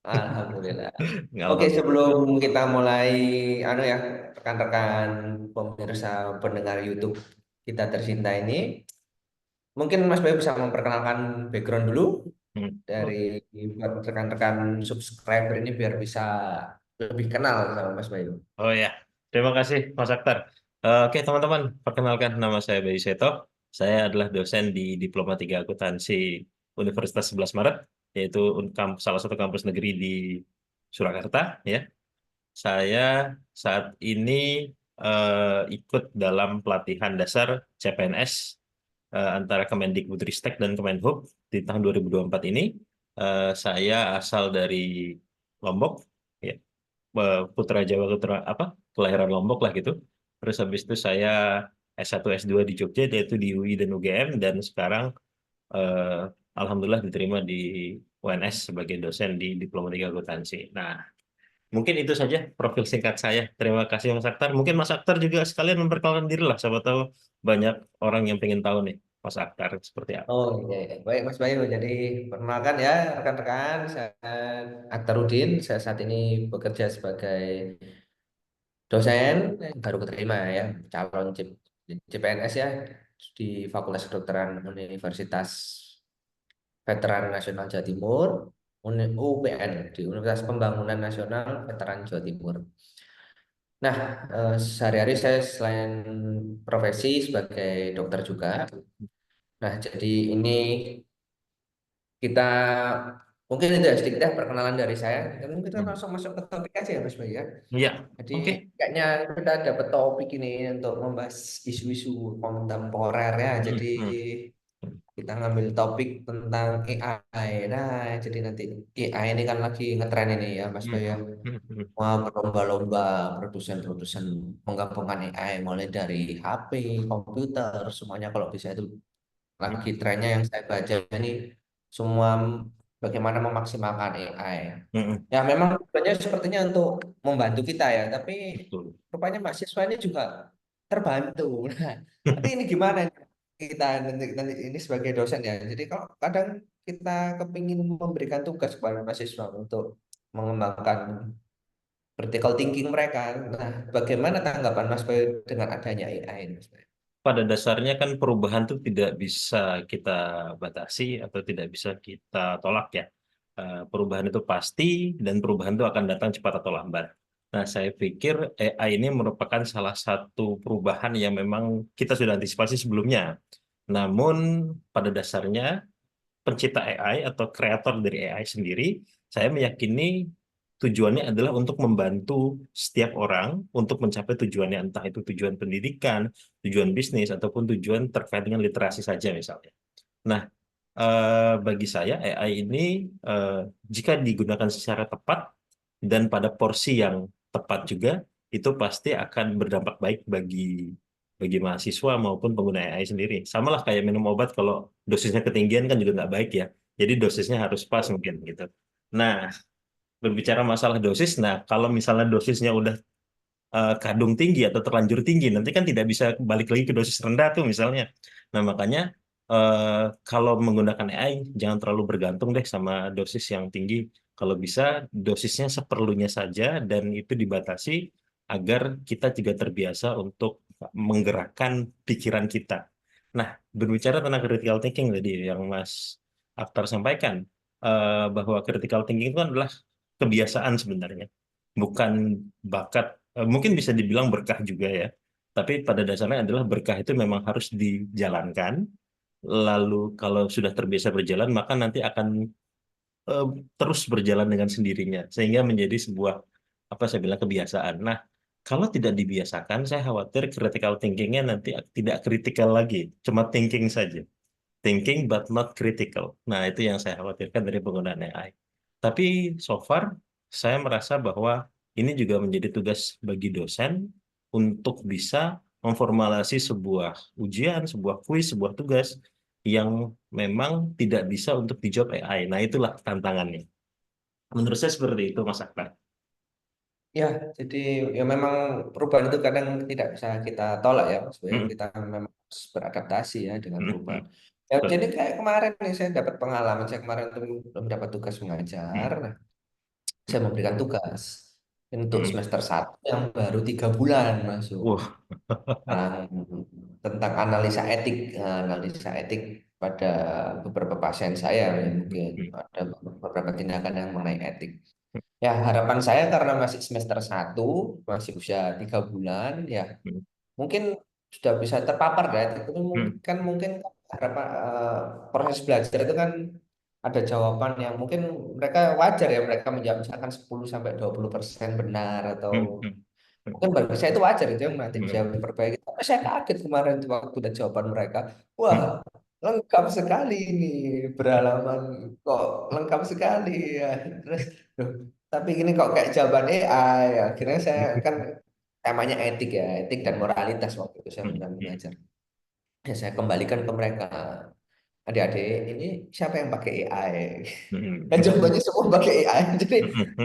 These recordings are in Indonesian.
Alhamdulillah. Oke, Alhamdulillah. sebelum kita mulai, ya, rekan-rekan pemirsa pendengar YouTube kita tercinta ini, mungkin Mas Bayu bisa memperkenalkan background dulu Hmm. Oh, dari buat rekan-rekan subscriber ini biar bisa lebih kenal sama Mas Bayu. oh ya, terima kasih Mas Akhtar. Oke teman-teman, perkenalkan nama saya Bayu Seto. Saya adalah dosen di Diploma 3 Akuntansi Universitas 11 Maret, yaitu salah satu kampus negeri di Surakarta. Ya, saya saat ini ikut dalam pelatihan dasar CPNS antara Kemendikbudristek dan Kemenhub di tahun 2024 ini. Saya asal dari Lombok, ya, putra Jawa, kelahiran Lombok lah gitu. Terus habis itu saya S1 S2 di Jogja, yaitu di UI dan UGM, dan sekarang eh, alhamdulillah diterima di UNS sebagai dosen di Diploma 3 Akuntansi. Nah, mungkin itu saja profil singkat saya. Terima kasih Mas Akhtar. Mungkin Mas Akhtar juga sekalian memperkenalkan diri lah. Siapa tahu banyak orang yang pengen tahu nih Mas Akhtar seperti apa. Oh iya, iya. Baik Mas Bayu. Jadi perkenalkan ya rekan-rekan, saya Akhtarudin. Saya saat ini bekerja sebagai dosen yang baru keterima ya, calon CPNS ya di Fakultas Kedokteran Universitas Veteran Nasional Jawa Timur, UPN di Universitas Pembangunan Nasional Veteran Jawa Timur. Nah, sehari-hari saya selain profesi sebagai dokter juga. Nah, jadi ini kita mungkin itu ya sedikit ya perkenalan dari saya. Dan kita Hmm. langsung masuk ke topik aja ya Mas Bayu ya. Ya, Jadi oke. kayaknya kita dapat topik ini untuk membahas isu-isu kontemporer ya. Hmm, Jadi hmm, kita ngambil topik tentang AI. Nah, jadi nanti AI ini kan lagi ngetren ini ya Mas hmm, Bayu ya. hmm, hmm, Wah, berlomba-lomba produsen-produsen menggabungkan AI mulai dari HP, komputer, semuanya kalau bisa itu lagi hmm, trennya yang saya baca ini semua bagaimana memaksimalkan AI. hmm, hmm. Ya memang tujuannya sepertinya untuk membantu kita ya, tapi Betul. rupanya mahasiswa ini juga terbantu. Nah, tapi ini gimana kita nanti ini sebagai dosen ya. Jadi kalau kadang kita kepingin memberikan tugas kepada mahasiswa untuk mengembangkan critical thinking mereka. Nah, bagaimana tanggapan Mas Bayu dengan adanya AI ini, Mas Bayu? Pada dasarnya kan perubahan itu tidak bisa kita batasi atau tidak bisa kita tolak ya. Perubahan itu pasti dan perubahan itu akan datang cepat atau lambat. Nah, saya pikir AI ini merupakan salah satu perubahan yang memang kita sudah antisipasi sebelumnya. Namun pada dasarnya pencipta AI atau kreator dari AI sendiri, saya meyakini tujuannya adalah untuk membantu setiap orang untuk mencapai tujuannya, entah itu tujuan pendidikan, tujuan bisnis, ataupun tujuan terkait dengan literasi saja misalnya. Nah, bagi saya AI ini eh, jika digunakan secara tepat dan pada porsi yang tepat juga, itu pasti akan berdampak baik bagi mahasiswa maupun pengguna AI sendiri. Sama lah kayak minum obat, kalau dosisnya ketinggian kan juga nggak baik ya. Jadi dosisnya harus pas mungkin gitu. Nah, berbicara masalah dosis, nah kalau misalnya dosisnya udah kadung tinggi atau terlanjur tinggi, nanti kan tidak bisa balik lagi ke dosis rendah tuh misalnya. Nah, makanya kalau menggunakan AI, jangan terlalu bergantung deh sama dosis yang tinggi. Kalau bisa, dosisnya seperlunya saja dan itu dibatasi agar kita juga terbiasa untuk menggerakkan pikiran kita. Nah, berbicara tentang critical thinking tadi yang Mas Akhtar sampaikan, bahwa critical thinking itu adalah kebiasaan sebenarnya, bukan bakat. Mungkin bisa dibilang berkah juga ya. Tapi pada dasarnya adalah berkah itu memang harus dijalankan. Lalu kalau sudah terbiasa berjalan, maka nanti akan eh, terus berjalan dengan sendirinya. Sehingga menjadi sebuah, apa saya bilang, kebiasaan. Nah, kalau tidak dibiasakan, saya khawatir critical thinkingnya nanti tidak kritikal lagi. Cuma thinking saja. Thinking but not critical. Nah, itu yang saya khawatirkan dari penggunaan AI. Tapi so far, saya merasa bahwa ini juga menjadi tugas bagi dosen untuk bisa memformulasi sebuah ujian, sebuah kuis, sebuah tugas yang memang tidak bisa untuk dijawab AI. Nah, itulah tantangannya. Menurut saya seperti itu, Mas Akbar. Ya, jadi ya memang perubahan itu kadang tidak bisa kita tolak ya, Mas Bayu. Hmm, Kita memang harus beradaptasi ya dengan hmm, hmm. perubahan. Ya, Betul. jadi kayak kemarin nih saya dapat pengalaman, saya kemarin tuh belum dapat tugas Hmm, mengajar. Nah, saya memberikan tugas untuk Mm. semester satu yang baru 3 bulan masuk. Wah. Tentang, tentang analisa etik pada beberapa pasien saya ya, mungkin ada beberapa tindakan yang mengenai etik. Ya harapan saya karena masih semester satu, masih usia 3 bulan, ya mungkin sudah bisa terpapar ya. Itu mungkin harapan proses belajar itu kan ada jawaban yang mungkin mereka wajar ya mereka menjawab misalkan 10 sampai 20% benar atau mungkin bagi saya itu wajar itu yang nanti bisa diperbaiki. Tapi saya kaget kemarin tuh waktu dan jawaban mereka. Wah, lengkap sekali ini berhalaman kok lengkap sekali ya. Terus, loh, tapi ini kok kayak jawaban AI. Akhirnya saya kan temanya etik ya, etik dan moralitas waktu itu saya sedang mengajar. Ya saya kembalikan ke mereka. Adik-adik, ini siapa yang pakai AI? Dan jawabannya semua pakai AI. Jadi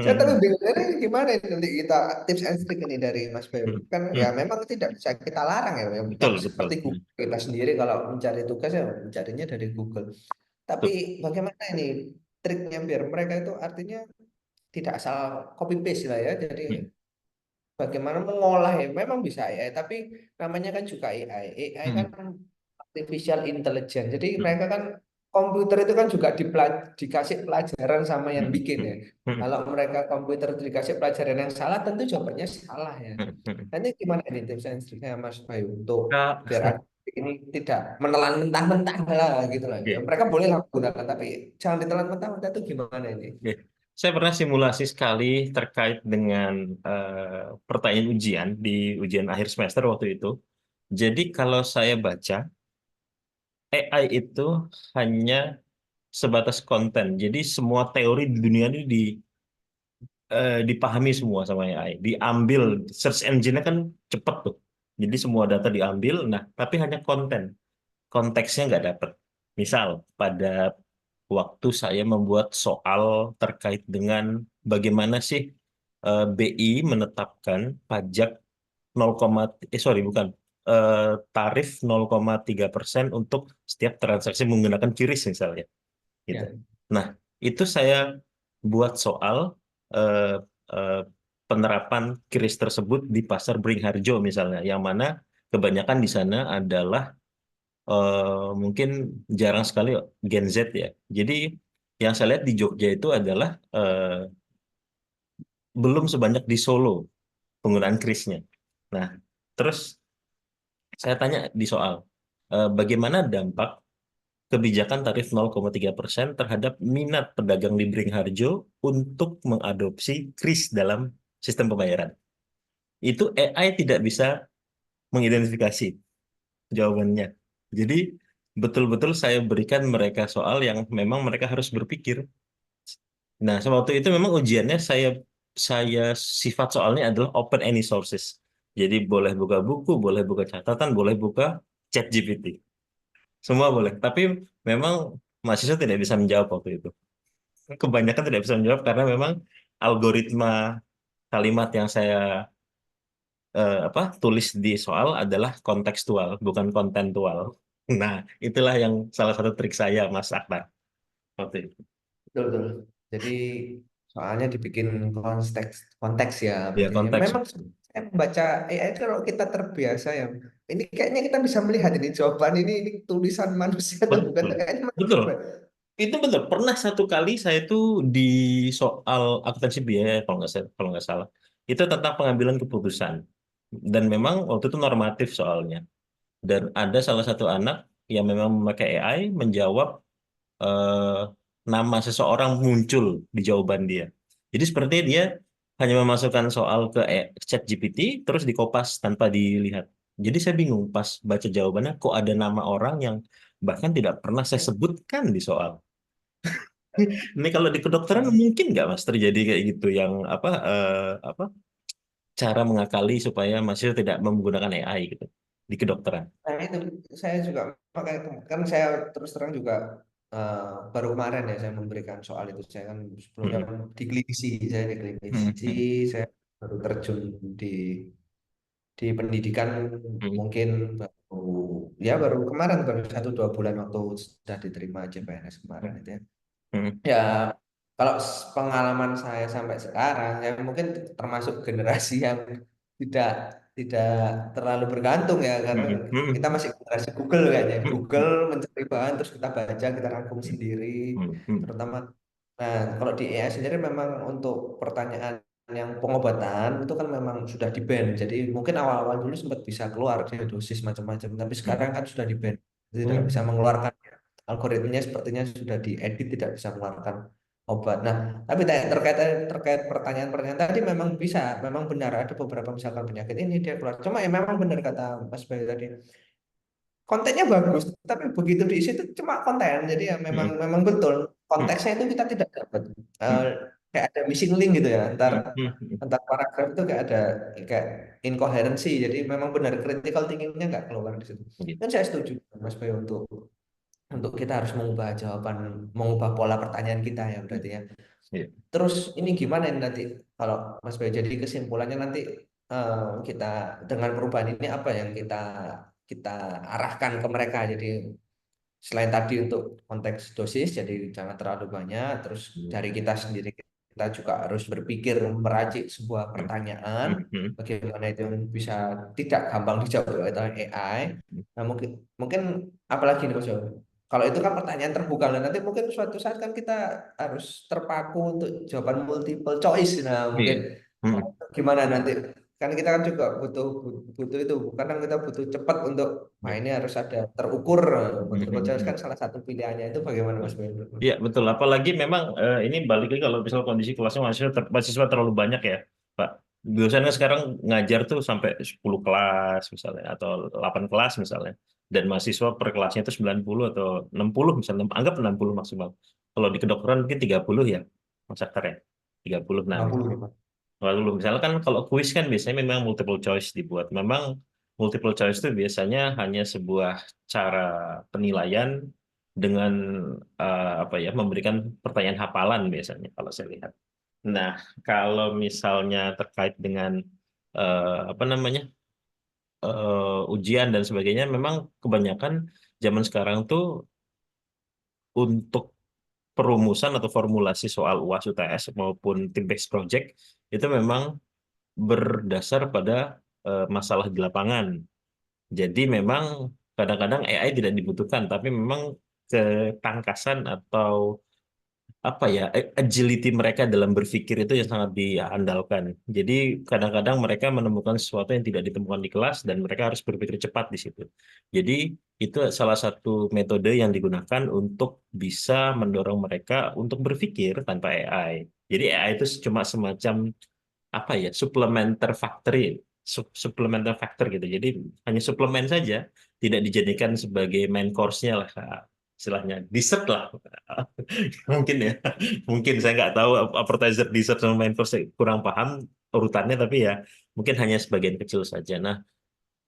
saya tapi bingung ini gimana ini nanti kita tips and trick ini dari Mas Bayu. Kan ya memang tidak bisa kita larang ya. Betul, betul. Seperti Google kita sendiri kalau mencari tugas ya mencarinya dari Google. Tapi Betul. bagaimana ini triknya biar mereka itu artinya tidak asal copy paste lah ya. Jadi bagaimana mengolah ya memang bisa AI tapi namanya kan juga AI. AI kan artificial intelligence. Jadi mereka kan komputer itu kan juga dikasih pelajaran sama yang bikin ya. Kalau mereka komputer dikasih pelajaran yang salah, tentu jawabannya salah ya. Nanti gimana ini tips and triknya Mas Bayu untuk Kak, biar ini tidak menelan mentah-mentah lah gitu lah. Ya, oke. mereka boleh lah gunakan tapi jangan ditelan mentah-mentah itu gimana ini? Oke. Saya pernah simulasi sekali terkait dengan pertanyaan ujian di ujian akhir semester waktu itu. Jadi kalau saya baca, AI itu hanya sebatas konten. Jadi semua teori di dunia ini dipahami semua sama AI. Diambil, search engine-nya kan cepet tuh. Jadi semua data diambil, nah tapi hanya konten. Konteksnya nggak dapet. Misal, pada waktu saya membuat soal terkait dengan bagaimana sih BI menetapkan pajak 0, sorry bukan eh, tarif 0,3% untuk setiap transaksi menggunakan QRIS misalnya gitu. Ya, Nah, itu saya buat soal eh, eh, penerapan QRIS tersebut di pasar Beringharjo misalnya, yang mana kebanyakan di sana adalah mungkin jarang sekali Gen Z ya. Jadi yang saya lihat di Jogja itu adalah belum sebanyak di Solo penggunaan krisnya. Nah, terus saya tanya di soal bagaimana dampak kebijakan tarif 0,3% terhadap minat pedagang di Beringharjo untuk mengadopsi kris dalam sistem pembayaran. Itu AI tidak bisa mengidentifikasi jawabannya. Jadi betul-betul saya berikan mereka soal yang memang mereka harus berpikir. Nah, waktu itu memang ujiannya saya sifat soalnya adalah open any sources. Jadi boleh buka buku, boleh buka catatan, boleh buka chat GPT. Semua boleh. Tapi memang mahasiswa tidak bisa menjawab waktu itu. Kebanyakan tidak bisa menjawab karena memang algoritma kalimat yang saya tulis di soal adalah kontekstual, bukan kontentual. Nah, itulah yang salah satu trik saya, Mas Akbar. Waktu itu. betul betul. Jadi soalnya dibikin konteks konteks ya Ya, artinya. konteks. Memang saya membaca AI kalau kita terbiasa ya. Ini kayaknya kita bisa melihat ini jawaban ini tulisan manusia atau bukan? Betul. Kayaknya Betul. manusia. Itu betul. Pernah satu kali saya tuh di soal akuntansi biaya kalau nggak salah. Itu tentang pengambilan keputusan. Dan memang waktu itu normatif soalnya. Dan ada salah satu anak yang memang memakai AI menjawab eh, nama seseorang muncul di jawaban dia. Jadi sepertinya dia hanya memasukkan soal ke chat GPT terus dikopas tanpa dilihat. Jadi saya bingung pas baca jawabannya kok ada nama orang yang bahkan tidak pernah saya sebutkan di soal. Ini kalau di kedokteran mungkin nggak Mas terjadi kayak gitu yang apa cara mengakali supaya mahasiswa tidak menggunakan AI gitu di kedokteran. Nah itu saya juga makanya kan saya terus terang juga eh, baru kemarin ya saya memberikan soal itu saya kan sebelumnya Mm-mm. kan di klinisi saya di klinisi Mm-mm. saya baru terjun di di pendidikan Mm-mm. mungkin baru ya baru kemarin baru 1 2 bulan waktu sudah diterima CPNS kemarin itu ya. Mm-mm. Ya Kalau pengalaman saya sampai sekarang, ya mungkin termasuk generasi yang tidak tidak terlalu bergantung ya, karena Hmm, kita hmm, masih generasi Google kayaknya. hmm, Google mencari bahan terus kita baca, kita rangkum sendiri, hmm, hmm, terutama. Nah, kalau di AI sendiri memang untuk pertanyaan yang pengobatan itu kan memang sudah di ban. Jadi mungkin awal-awal dulu sempat bisa keluar dia dosis macam-macam, tapi hmm, sekarang kan sudah di ban, tidak bisa hmm, mengeluarkan. Algoritmanya sepertinya sudah diedit, tidak bisa mengeluarkan obat. Nah, tapi terkait terkait pertanyaan-pertanyaan tadi memang bisa, memang benar ada beberapa misalkan penyakit ini dia keluar. Cuma ya memang benar kata Mas Bayu tadi, kontennya bagus, tapi begitu diisi itu cuma konten. Jadi ya memang hmm, memang betul hmm, konteksnya itu kita tidak dapat. Eh, hmm, kayak ada missing link gitu ya antar hmm, hmm, hmm. antar paragraf itu kayak ada kayak inkoherensi. Jadi memang benar critical thinkingnya nggak keluar di situ. Gitu. Dan saya setuju Mas Bayu untuk kita harus mengubah jawaban, mengubah pola pertanyaan kita ya Hmm, berarti ya. iya. Terus ini gimana ini nanti kalau Mas Bayu jadi kesimpulannya nanti kita dengan perubahan ini apa yang kita kita arahkan ke mereka. Jadi selain tadi untuk konteks dosis jadi jangan terlalu banyak, terus Hmm, dari kita sendiri kita juga harus berpikir meracik sebuah hmm, pertanyaan hmm, hmm, bagaimana itu bisa tidak gampang dijawab oleh AI. hmm. Nah, mungkin mungkin apalagi nih Mas Bayu, kalau itu kan pertanyaan terbuka dan nanti mungkin suatu saat kan kita harus terpaku untuk jawaban multiple choice. Nah, mungkin Iya. Hmm, gimana nanti? Kan kita kan juga butuh butuh itu, kadang kita butuh cepat untuk, wah iya. ini harus ada terukur. Hmm, Multiple hmm, choice hmm. kan salah satu pilihannya itu bagaimana Iya, Mas Ben? iya, betul. Apalagi memang ini balik lagi kalau misal kondisi kelasnya mahasiswa terlalu banyak ya, Pak. Biasanya sekarang ngajar tuh sampai 10 kelas misalnya atau 8 kelas misalnya. Dan mahasiswa per kelasnya itu 90 atau 60 misalnya, anggap 60 maksimal. Kalau di kedokteran mungkin 30 ya, Mas Aktar ya. 30. Nah, 50 ya Pak. lalu misalkan kalau kuis kan biasanya memang multiple choice dibuat. Memang multiple choice itu biasanya hanya sebuah cara penilaian dengan apa ya memberikan pertanyaan hafalan biasanya kalau saya lihat. Nah, kalau misalnya terkait dengan apa namanya ujian dan sebagainya, memang kebanyakan zaman sekarang tuh untuk perumusan atau formulasi soal UAS UTS maupun team-based project itu memang berdasar pada masalah di lapangan. Jadi memang kadang-kadang AI tidak dibutuhkan, tapi memang ketangkasan atau apa ya agility mereka dalam berpikir itu yang sangat diandalkan. Jadi kadang-kadang mereka menemukan sesuatu yang tidak ditemukan di kelas dan mereka harus berpikir cepat di situ. Jadi itu salah satu metode yang digunakan untuk bisa mendorong mereka untuk berpikir tanpa AI. Jadi AI itu cuma semacam apa ya supplementer factory supplementer factor gitu jadi hanya suplemen saja tidak dijadikan sebagai main course-nya lah istilahnya dessert lah mungkin ya mungkin saya nggak tahu appetizer dessert sama main course saya kurang paham urutannya tapi ya mungkin hanya sebagian kecil saja. Nah,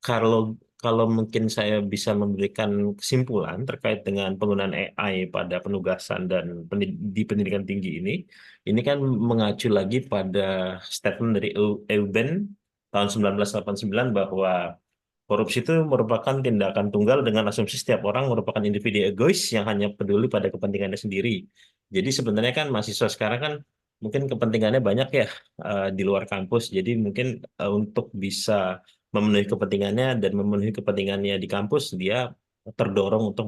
kalau kalau mungkin saya bisa memberikan kesimpulan terkait dengan penggunaan AI pada penugasan dan di pendidikan tinggi ini kan mengacu lagi pada statement dari Euben tahun 1989 bahwa korupsi itu merupakan tindakan tunggal dengan asumsi setiap orang merupakan individu egois yang hanya peduli pada kepentingannya sendiri. Jadi sebenarnya kan mahasiswa sekarang kan mungkin kepentingannya banyak ya di luar kampus. Jadi mungkin untuk bisa memenuhi kepentingannya dan memenuhi kepentingannya di kampus, dia terdorong untuk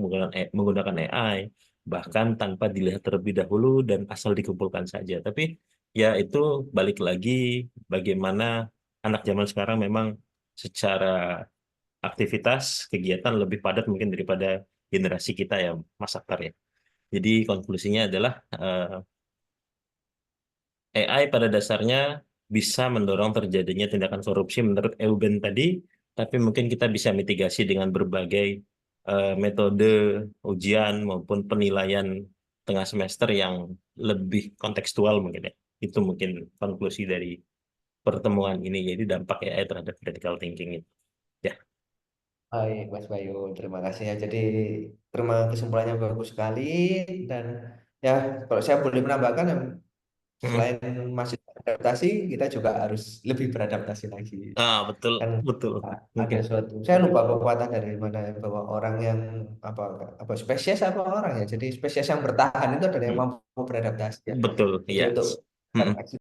menggunakan AI, bahkan tanpa dilihat terlebih dahulu dan asal dikumpulkan saja. Tapi ya itu balik lagi bagaimana anak zaman sekarang memang secara aktivitas kegiatan lebih padat mungkin daripada generasi kita ya, Mas Aktar ya. Jadi konklusinya adalah AI pada dasarnya bisa mendorong terjadinya tindakan korupsi menurut Eugen tadi, tapi mungkin kita bisa mitigasi dengan berbagai metode ujian maupun penilaian tengah semester yang lebih kontekstual mungkin ya. Itu mungkin konklusi dari pertemuan ini, jadi dampak AI terhadap critical thinking itu. Ya, Baik, Mas Bayu, terima kasih ya. Jadi terima kesimpulannya bagus sekali dan ya kalau saya boleh menambahkan ya, Mm. selain masih beradaptasi, kita juga harus lebih beradaptasi lagi. Ah, betul, Kan betul. Oke. ada suatu, saya lupa pepatah dari mana ya, bahwa orang yang apa apa spesies apa orang ya. Jadi spesies yang bertahan itu adalah yang Mm. mampu beradaptasi ya. Betul, Jadi ya. untuk Mm-mm.